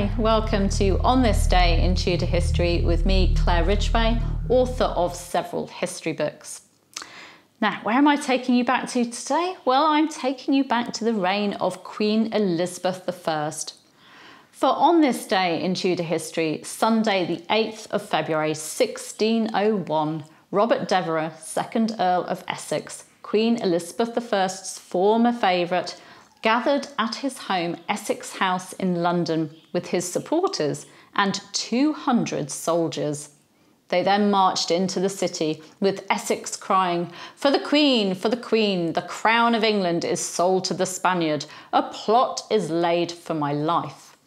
Hi, welcome to On This Day in Tudor History with me, Claire Ridgway, author of several history books. Now, where am I taking you back to today? Well, I'm taking you back to the reign of Queen Elizabeth I. For on this day in Tudor history, Sunday the 8th of February 1601, Robert Devereux, 2nd Earl of Essex, Queen Elizabeth I's former favourite, gathered at his home Essex House in London with his supporters and 200 soldiers. They then marched into the city with Essex crying, "For the Queen, for the Queen, the crown of England is sold to the Spaniard. A plot is laid for my life."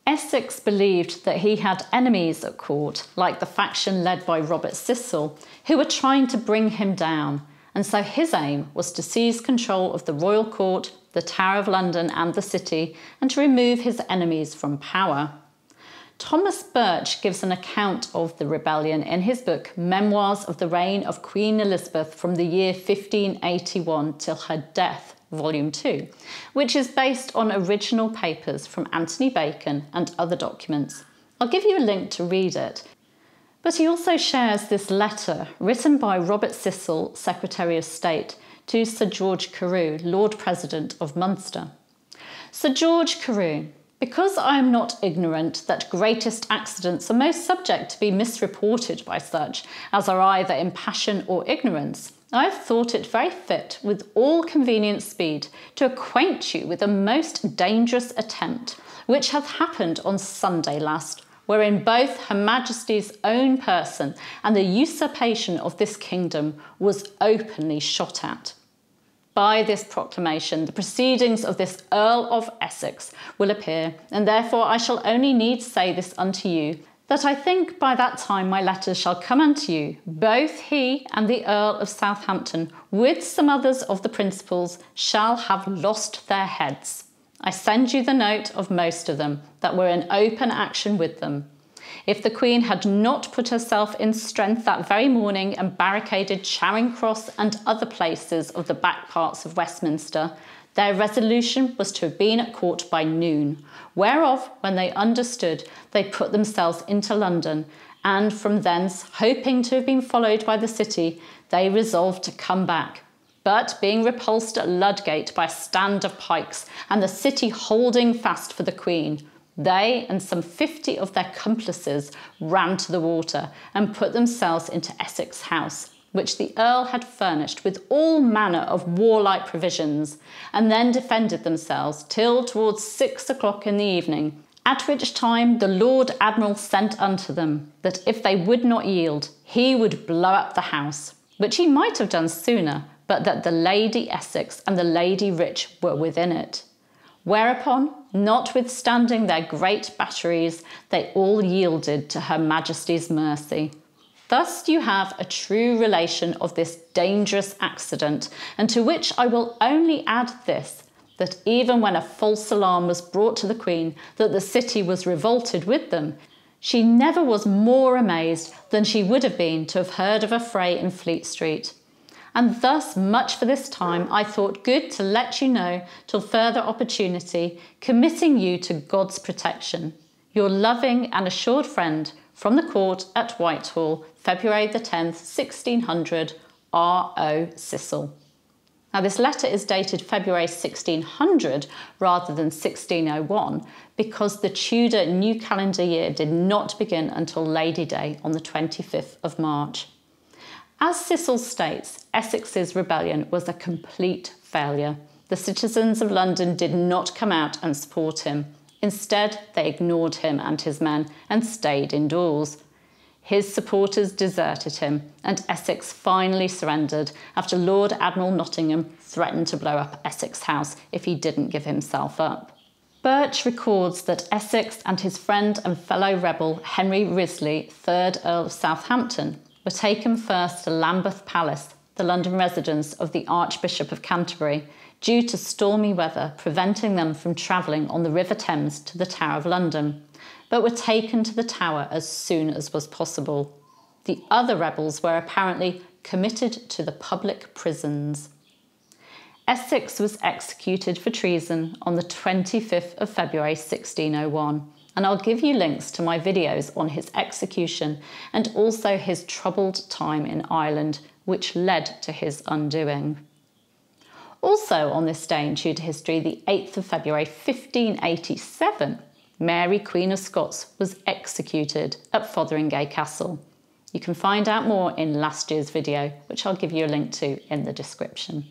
Essex believed that he had enemies at court, like the faction led by Robert Cecil, who were trying to bring him down, and so his aim was to seize control of the royal court, the Tower of London and the city, and to remove his enemies from power. Thomas Birch gives an account of the rebellion in his book Memoirs of the Reign of Queen Elizabeth from the year 1581 till her death, Volume 2, which is based on original papers from Anthony Bacon and other documents. I'll give you a link to read it. But he also shares this letter written by Robert Cecil, Secretary of State, to Sir George Carew, Lord President of Munster. Sir George Carew, because I am not ignorant that greatest accidents are most subject to be misreported by such as are either in passion or ignorance, I have thought it very fit, with all convenient speed, to acquaint you with a most dangerous attempt, which hath happened on Sunday last, wherein both Her Majesty's own person and the usurpation of this kingdom was openly shot at. By this proclamation, the proceedings of this Earl of Essex will appear, and therefore I shall only need say this unto you, that I think by that time my letters shall come unto you. Both he and the Earl of Southampton, with some others of the principals, shall have lost their heads. I send you the note of most of them, that were in open action with them. If the Queen had not put herself in strength that very morning and barricaded Charing Cross and other places of the back parts of Westminster, their resolution was to have been at court by noon, whereof, when they understood, they put themselves into London, and from thence, hoping to have been followed by the city, they resolved to come back. But being repulsed at Ludgate by a stand of pikes, and the city holding fast for the Queen, they and some 50 of their accomplices ran to the water and put themselves into Essex House, which the Earl had furnished with all manner of warlike provisions, and then defended themselves till towards 6 o'clock in the evening, at which time the Lord Admiral sent unto them, that if they would not yield, he would blow up the house, which he might have done sooner, but that the Lady Essex and the Lady Rich were within it. Whereupon, notwithstanding their great batteries, they all yielded to Her Majesty's mercy. Thus you have a true relation of this dangerous accident, and to which I will only add this, that even when a false alarm was brought to the Queen that the city was revolted with them, she never was more amazed than she would have been to have heard of a fray in Fleet Street. And thus much for this time I thought good to let you know till further opportunity, committing you to God's protection. Your loving and assured friend, from the court at Whitehall, February the 10th, 1600, R.O. Cecil. Now this letter is dated February 1600 rather than 1601 because the Tudor new calendar year did not begin until Lady Day on the 25th of March. As Cecil states, Essex's rebellion was a complete failure. The citizens of London did not come out and support him. Instead, they ignored him and his men and stayed indoors. His supporters deserted him, and Essex finally surrendered after Lord Admiral Nottingham threatened to blow up Essex House if he didn't give himself up. Birch records that Essex and his friend and fellow rebel Henry Wriothesley, 3rd Earl of Southampton, were taken first to Lambeth Palace, the London residence of the Archbishop of Canterbury, due to stormy weather preventing them from travelling on the River Thames to the Tower of London, but were taken to the Tower as soon as was possible. The other rebels were apparently committed to the public prisons. Essex was executed for treason on the 25th of February 1601, And I'll give you links to my videos on his execution and also his troubled time in Ireland, which led to his undoing. Also on this day in Tudor history, the 8th of February 1587, Mary, Queen of Scots, was executed at Fotheringay Castle. You can find out more in last year's video, which I'll give you a link to in the description.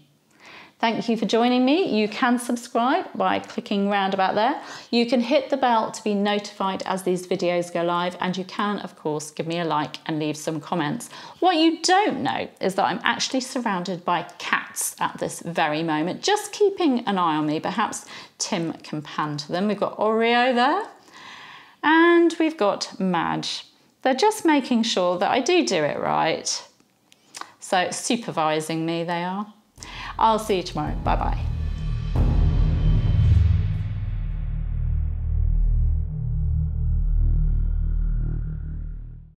Thank you for joining me. You can subscribe by clicking round about there. You can hit the bell to be notified as these videos go live, and you can, of course, give me a like and leave some comments. What you don't know is that I'm actually surrounded by cats at this very moment, just keeping an eye on me. Perhaps Tim can pan to them. We've got Oreo there, and we've got Madge. They're just making sure that I do it right. So supervising me, they are. I'll see you tomorrow. Bye-bye.